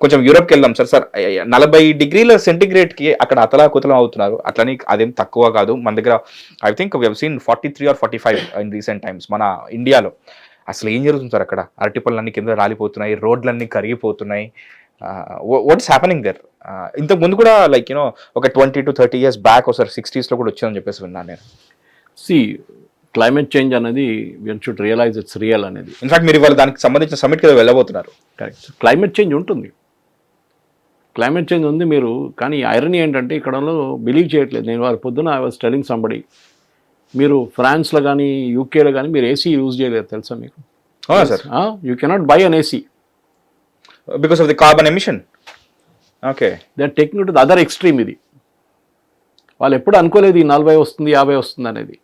కొంచెం యూరోప్కి వెళ్దాం సార్. 40 డిగ్రీల సెంటిగ్రేడ్కి అక్కడ అతలాకుతలం అవుతున్నారు. అట్లని అదేం తక్కువ కాదు. మన దగ్గర I think we have seen 43 or 45 in recent times మన ఇండియాలో. అసలు ఏం జరుగుతుంది సార్ అక్కడ? అరటిపళ్ళన్నీ కింద రాలిపోతున్నాయి, రోడ్లన్నీ కరిగిపోతున్నాయి. What's happening there? ఇంతకు ముందు కూడా లైక్ యూనో ఒక 20 to 30 years బ్యాక్ ఒకసారి 60s లో కూడా వచ్చిందని చెప్పేసి విన్నాను నేను. సి క్లైమేట్ చేంజ్ అనేది we should realise it's real అనేది. ఇన్ఫాక్ట్ మీరు ఇవాళ దానికి సంబంధించిన సమిట్కి వెళ్ళబోతున్నారు. కరెక్ట్. క్లైమేట్ చేంజ్ ఉంటుంది, క్లైమేట్ చేంజ్ ఉంది. మీరు కానీ ఐరనీ ఏంటంటే ఇక్కడలో బిలీవ్ చేయట్లేదు. నేను వారి పొద్దున ఐ వాజ్ టెలింగ్ సంబడి, మీరు ఫ్రాన్స్లో కానీ యూకేలో కానీ మీరు ఏసీ యూజ్ చేయలేరు తెలుసా మీకు? అవునా sir? You cannot buy an AC because of the carbon emission. Okay, they are taking to the other extreme. ఇది వాళ్ళు ఎప్పుడు అనుకోలేదు ఈ 40 వస్తుంది 50 వస్తుంది అనేది.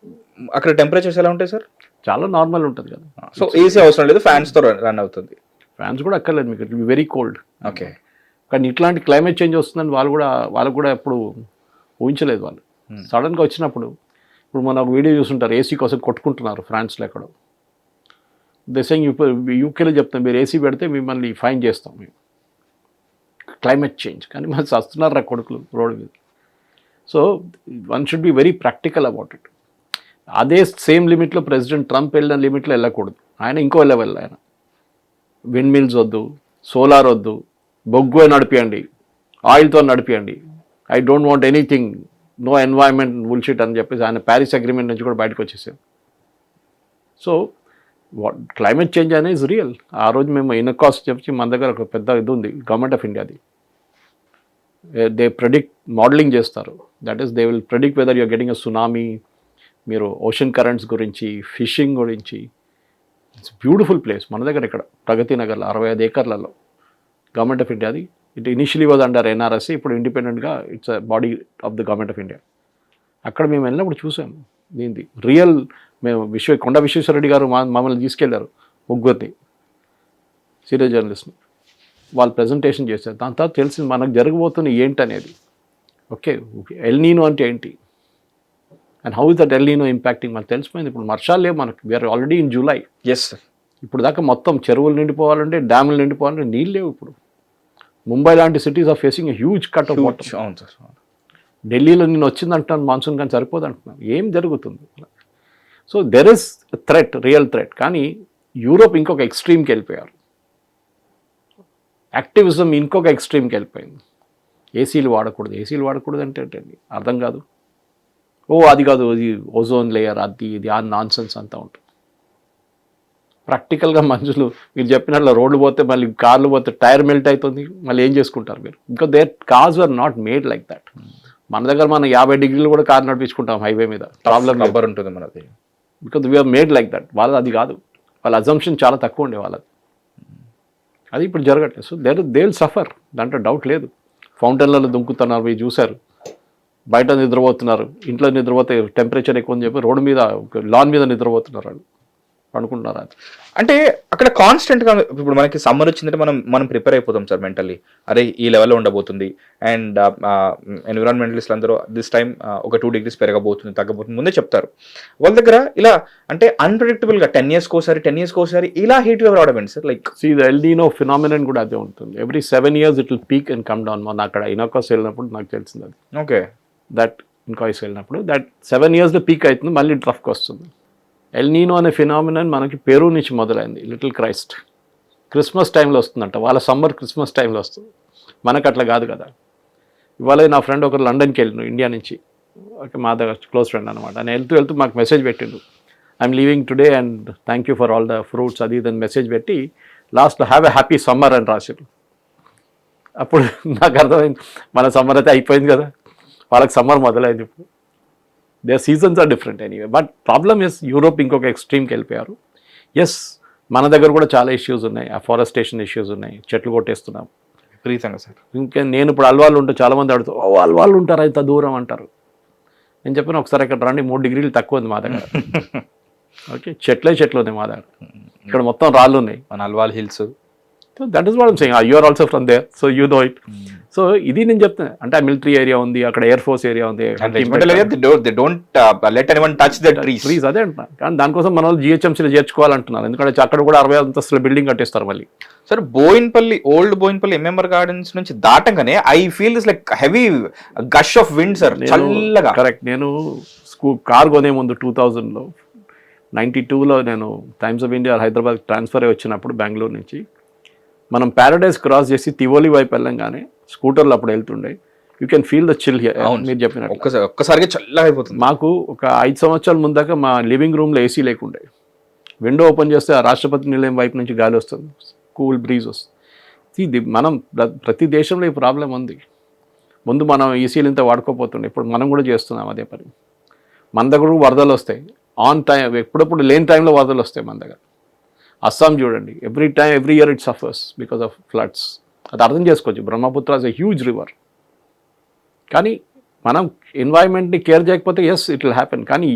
అక్కడ టెంపరేచర్స్ ఎలా ఉంటాయి సార్? చాలా నార్మల్ ఉంటుంది కదా. సో ఏసీ అవసరం లేదు, ఫ్యాన్స్తో రన్ అవుతుంది. ఫ్యాన్స్ కూడా అక్కర్లేదు మీకు, it will be very cold. Okay, కానీ ఇట్లాంటి క్లైమేట్ చేంజ్ వస్తుందని వాళ్ళకు కూడా ఎప్పుడు ఊహించలేదు వాళ్ళు. సడన్గా వచ్చినప్పుడు ఇప్పుడు మనం ఒక వీడియో చూస్తుంటారు, ఏసీ కోసం కొట్టుకుంటున్నారు ఫ్రాన్స్లో ఎక్కడో. దేశం యూకేలో చెప్తాం మీరు ఏసీ పెడితే మిమ్మల్ని ఫైన్ చేస్తాం మేము. క్లైమేట్ చేంజ్ కానీ మనం వస్తున్నారు రా కొడుకులు రోడ్డు మీద. So one should be very practical about it. అదే సేమ్ లిమిట్లో ప్రెసిడెంట్ ట్రంప్ వెళ్ళిన లిమిట్లో వెళ్ళకూడదు. ఆయన ఇంకో లెవెల్. ఆయన విండ్ మిల్స్ వద్దు, సోలార్ వద్దు, బొగ్గు నడిపియండి, ఆయిల్తో నడిపియండి, I don't want anything, no environment bullshit అని చెప్పేసి ఆయన ప్యారిస్ అగ్రిమెంట్ నుంచి కూడా బయటకు వచ్చేసారు. సో క్లైమేట్ చేంజ్ అనేది ఇస్ రియల్. ఆ రోజు మేము ఇన్కాస్ట్ చెప్పి మన దగ్గర ఒక పెద్ద ఇది ఉంది గవర్నమెంట్ ఆఫ్ ఇండియాది. దే ప్రెడిక్ట్ మోడలింగ్ చేస్తారు. That is they will predict weather you're getting a tsunami. మీరు ఓషన్ కరెంట్స్ గురించి, ఫిషింగ్ గురించి. It's beautiful place. మన దగ్గర ఇక్కడ ప్రగతి నగర్లో 65 ఏకర్లలో గవర్నమెంట్ ఆఫ్ ఇండియాది. It initially was under NRSC, ఇప్పుడు ఇండిపెండెంట్గా it's a body of the government of India. అక్కడ మేము వెళ్ళినప్పుడు చూసాం దీనిది రియల్. మేము కొండ విశ్వేశ్వరరెడ్డి గారు మమ్మల్ని తీసుకెళ్లారు, ముగ్గురిని సీనియర్ జర్నలిస్ట్ని. వాళ్ళు ప్రజెంటేషన్ చేశారు. దాని తర్వాత తెలిసింది మనకు జరగబోతున్న ఏంటనేది. ఓకే, ఎల్ నీనో అంటే ఏంటి and how is that El Nino impacting మనకు తెలిసిపోయింది. ఇప్పుడు వర్షాలు లేవు మనకు. We are already in July. Yes, ఇప్పుడు దాకా మొత్తం చెరువులు నిండిపోవాలంటే, డ్యాములు నిండిపోవాలంటే నీళ్ళు లేవు. ఇప్పుడు ముంబై లాంటి cities are facing huge cut of water. అవును సార్. ఢిల్లీలో నేను వచ్చిందంటున్నాను మాన్సూన్, కానీ సరిపోదు అంటున్నాను. ఏం జరుగుతుంది? So there is threat, real threat. కానీ యూరోప్ ఇంకొక ఎక్స్ట్రీమ్కి వెళ్ళిపోయారు. యాక్టివిజం ఇంకొక ఎక్స్ట్రీమ్కి వెళ్ళిపోయింది. ఏసీలు వాడకూడదు అంటే అర్థం కాదు. అది కాదు, అది ఓజోన్ లేయర్, అది ఇది ఆ నాన్ సెన్స్ అంతా ఉంటుంది. ప్రాక్టికల్గా మనుషులు మీరు చెప్పినట్లు రోడ్లు పోతే, మళ్ళీ కార్లు పోతే టైర్ మెల్ట్ అవుతుంది, మళ్ళీ ఏం చేసుకుంటారు మీరు? Because their cars are not made like that. మన దగ్గర మనం 50 డిగ్రీలు కూడా కార్ నడిపించుకుంటాం హైవే మీద, ప్రాబ్లం రబ్బర్ ఉంటుంది మనది. Because we are made like that. వాళ్ళది అది కాదు. వాళ్ళ అజంప్షన్ చాలా తక్కువ ఉండే వాళ్ళది. అది ఇప్పుడు జరగట్లేదు. సో దే విల్ సఫర్, దాంట్లో డౌట్ లేదు. ఫౌంటైన్లలో దుంకుతున్నారు, మీరు చూశారు. బయట నిద్రపోతున్నారు, ఇంట్లో నిద్రపోతే టెంపరేచర్ ఎక్కువ అని చెప్పి రోడ్డు మీద లాన్ మీద నిద్రపోతున్నారు, వాళ్ళు అనుకుంటున్నారు. అది అంటే అక్కడ కాన్స్టెంట్గా ఇప్పుడు మనకి సమ్మర్ వచ్చిందంటే మనం ప్రిపేర్ అయిపోతాం సార్ మెంటల్లీ. అరే ఈ లెవెల్లో ఉండబోతుంది. అండ్ ఎన్విరాన్మెంటలిస్ట్ అందరూ దిస్ టైం ఒక 2 degrees పెరగబోతుంది, తగ్గబోతుంది ముందే చెప్తారు. వాళ్ళ దగ్గర ఇలా అంటే అన్ప్రెడిక్టబుల్గా 10 years కోసారి ఇలా హీట్ వేవ్ రావడం ఏంటి sir? Like see the El Nino phenomenon కూడా అదే ఉంటుంది. Every 7 years it will peak and come down. మొన్న అక్కడ ఇనోకాస్ వెళ్ళినప్పుడు నాకు తెలిసింది అది. ఓకే, దట్ ఇన్కాయిస్ వెళ్ళినప్పుడు దట్ 7 yearsలో పీక్ అవుతుంది, మళ్ళీ ట్రఫ్కి వస్తుంది. ఎల్ నీనో అనే ఫినామినన్ మనకి పెరూ నుంచి మొదలైంది. లిటిల్ క్రైస్ట్ క్రిస్మస్ టైంలో వస్తుందంట. వాళ్ళ సమ్మర్ క్రిస్మస్ టైంలో వస్తుంది, మనకు అట్లా కాదు కదా. ఇవాళ నా ఫ్రెండ్ ఒకరు లండన్కి వెళ్ళిన ఇండియా నుంచి, ఓకే, మా దగ్గర క్లోజ్ ఫ్రెండ్ అనమాట. ఆయన వెళ్తూ మాకు మెసేజ్ పెట్టిండు, I'm leaving today and thank you for all the fruits అది ఇదని మెసేజ్ పెట్టి లాస్ట్లో హ్యావ్ ఎ హ్యాపీ సమ్మర్ అని రాశారు. అప్పుడు నాకు అర్థమైంది మన సమ్మర్ అయితే అయిపోయింది కదా, వాళ్ళకి సమ్మర్ మొదలైంది. ఇప్పుడు their seasons are different anyway. But problem is Europe ఇంకొక ఎక్స్ట్రీమ్కి వెళ్ళిపోయారు. ఎస్, మన దగ్గర కూడా చాలా ఇష్యూస్ ఉన్నాయి, అఫారెస్టేషన్ ఇష్యూస్ ఉన్నాయి, చెట్లు కొట్టేస్తున్నాం విపరీతంగా సార్. ఇంకా నేను ఇప్పుడు అల్వాళ్ళు ఉంటే చాలామంది అడుగుతారు, అల్వాళ్ళు ఉంటారు అయితే దూరం అంటారు. నేను చెప్పిన ఒకసారి ఇక్కడ రండి, 3 degrees తక్కువ ఉంది మా దగ్గర. ఓకే, చెట్లు ఉన్నాయి మా దగ్గర. ఇక్కడ మొత్తం రాళ్ళు ఉన్నాయి. మన Alwal Hills that is what I'm saying, you are also from there, so you know it. సో ఇది నేను చెప్తాను, అంటే ఆ మిలిటరీ ఏరియా ఉంది, అక్కడ ఎయిర్ ఫోర్స్ ఏరియా ఉంది, they don't let anyone touch the trees. Trees అదే అంటున్నా. కానీ దానికోసం మన వాళ్ళు జిహెచ్ఎంసీలో చేర్చుకోవాలంటున్నారు, ఎందుకంటే అక్కడ కూడా 60 అంతస్తుల బిల్డింగ్ కట్టేస్తారు మళ్ళీ. Sir old Boinpally MMR gardens నుంచి దాటంగానే I feel this like heavy gush of wind sir, చల్లగా. కరెక్ట్. నేను కార్ కొనే ముందు 2000లో 92లో నేను Times of India Hyderabad transfer అయ్యి వచ్చినప్పుడు బెంగళూరు నుంచి మనం ప్యారడైజ్ క్రాస్ చేసి తివోలి వైపు వెళ్ళంగానే స్కూటర్లు అప్పుడు వెళ్తుండే, you can feel the chill here. మీరు చెప్పినట్టు ఒక్కసారిగా చల్లగా అయిపోతుంది. మాకు ఒక 5 సంవత్సరాల ముందాక మా లివింగ్ రూమ్లో ఏసీ లేకుండే, విండో ఓపెన్ చేస్తే ఆ రాష్ట్రపతి నిలయం వైపు నుంచి గాలి వస్తుంది, కూల్ బ్రీజ్ వస్తుంది. ఇది మనం ప్రతి దేశంలో ఈ ప్రాబ్లం ఉంది. ముందు మనం ఏసీలు ఇంత వాడుకోపోతుండే, ఇప్పుడు మనం కూడా చేస్తున్నాం అదే పని. మన దగ్గర వరదలు వస్తాయి ఆన్ టైం, ఎప్పుడప్పుడు లేని టైంలో వరదలు వస్తాయి మన దగ్గర. అస్సాం చూడండి, every year it suffers because of floods. అది అర్థం చేసుకోవచ్చు, Brahmaputra is a huge river. కానీ మనం ఎన్వైరన్మెంట్ని కేర్ చేయకపోతే ఎస్ ఇట్ విల్ హ్యాపెన్. కానీ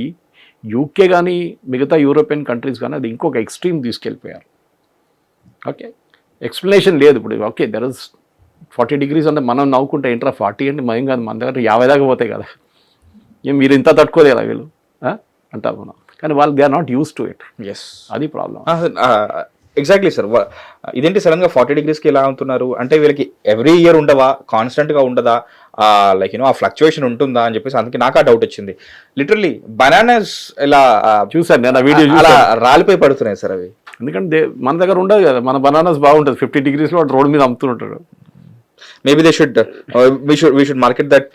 యూకే కానీ మిగతా యూరోపియన్ కంట్రీస్ కానీ అది ఇంకొక ఎక్స్ట్రీమ్ తీసుకెళ్ళిపోయారు. ఓకే, ఎక్స్ప్లెనేషన్ లేదు ఇప్పుడు. ఓకే, దెర్ ఇస్ 40 degrees అంటే మనం నవ్వుకుంటే ఏంట్రా 40 అంటే మయం కాదు, మన దగ్గర 50 దాకా పోతాయి కదా, ఏం మీరు ఇంత తట్టుకోలేరా వీళ్ళు అంటారు మనం. కానీ వాళ్ళు they are not used to it. Yes, అది ప్రాబ్లం. Exactly sir. ఇదేంటి సడన్ గా 40 degrees ఎలా అవుతున్నారు అంటే, వీళ్ళకి ఎవ్రీ ఇయర్ ఉండవా, కాన్స్టెంట్ గా ఉండదా, లైక్ ఆ ఫ్లక్చుయేషన్ ఉంటుందా అని చెప్పేసి అందుకే నాకు ఆ డౌట్ వచ్చింది. లిటరల్లీ బనానాస్ ఇలా చూసాను నేను, ఆ వీడియో అలా రాలిపోయి పడుతున్నాయి సార్ అవి. ఎందుకంటే మన దగ్గర ఉండదు కదా, మన బనానాస్ బాగుంటుంది 50 degrees లో రోడ్ మీద అమ్ముతుంటాడు. Maybe they should we should market that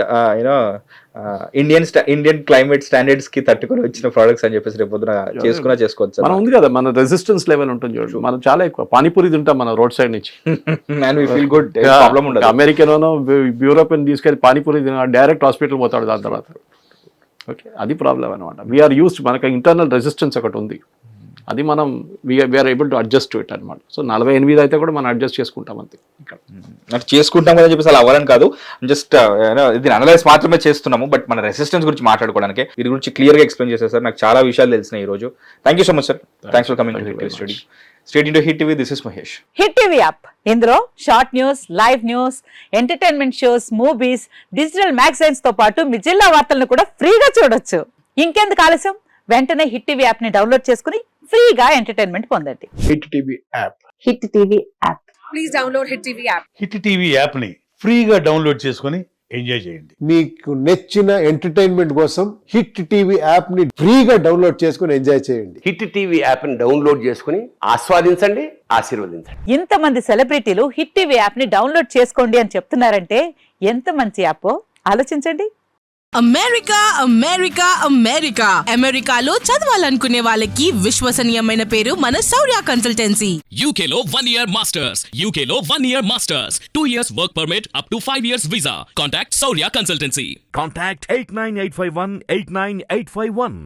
Indian climate standards కి తట్టుకొని వచ్చిన ప్రొడక్ట్స్ అని చెప్పేసి రేపు పొద్దున చేసుకోవచ్చు. మనం ఉంది కదా, మన రెసిస్టెన్స్ లెవెల్ ఉంటుంది చూడండి, మనం చాలా ఎక్కువ పానీపూరి తింటాం మన రోడ్ సైడ్ నుంచి. And we feel good, problem ఉండదు. అమెరికన్ యూరోపియన్ తీసుకెళ్ళి పానీపూరి డైరెక్ట్ హాస్పిటల్ పోతాడు దాని తర్వాత. ఓకే, అది ప్రాబ్లం అనమాట. వీఆర్ యూస్డ్, మనకు ఇంటర్నల్ రెసిస్టెన్స్ ఒకటి ఉంది, అది మనం we are able to adjust to it అనమాట. సో 48 అయితే కూడా మనం అడ్జస్ట్ చేసుకుంటాం అంతే. ఇక్కడ చేసుకుంటాం కదా చెప్పేసి అలా అవ్వాలని కాదు, జస్ట్ ఇది అనలైజ్ మాత్రమే చేస్తున్నాము. బట్ మన రెసిస్టెన్స్ గురించి మాట్లాడుకోవడానికి వీటి గురించి క్లియర్గా ఎక్స్ప్లెయిన్ చేశారు సార్. నాకు చాలా విషయాలు తెలిసినాయి ఈ రోజు. Thank you so much sir. Thanks for coming to study. Straight into hit TV, this is Mahesh. Hit TV app, ఇందులో short news, live news, entertainment shows, movies, digital magazines తో పాటు మీ జిల్లా వార్తలను కూడా ఫ్రీగా చూడొచ్చు. ఇంకెందుకు ఆలస్యం, వెంటనే హిట్ టీవీ యాప్ ని డౌన్లోడ్ చేసుకుని ఫ్రీగా ఎంటర్టైన్మెంట్ పొందండి. Hit TV app, hit TV app, please download hit TV app. Hit TV యాప్ని ఫ్రీగా డౌన్లోడ్ చేసుకొని ఎంజాయ్ చేయండి. మీకు నచ్చిన ఎంటర్టైన్మెంట్ కోసం హిట్ టీవీ యాప్ ని ఫ్రీగా డౌన్లోడ్ చేసుకుని ఎంజాయ్ చేయండి. హిట్ టీవీ యాప్ని డౌన్లోడ్ చేసుకుని ఆస్వాదించండి, ఆశీర్వదించండి. ఇంతమంది సెలబ్రిటీలు హిట్ టీవీ యాప్ ని డౌన్లోడ్ చేసుకోండి అని చెప్తున్నారంటే ఎంత మంచి యాప్ ఆలోచించండి. అమెరికా అమెరికా అమెరికా అమెరికాలో చదవాలనుకునే వాళ్ళకి విశ్వసనీయమైన పేరు మన శౌర్య కన్సల్టెన్సీ. UK లో 1 year masters, UK లో 1 year masters, 2 years work permit up to 5 years visa. Contact Saurya Consultancy. Contact 89851 89851.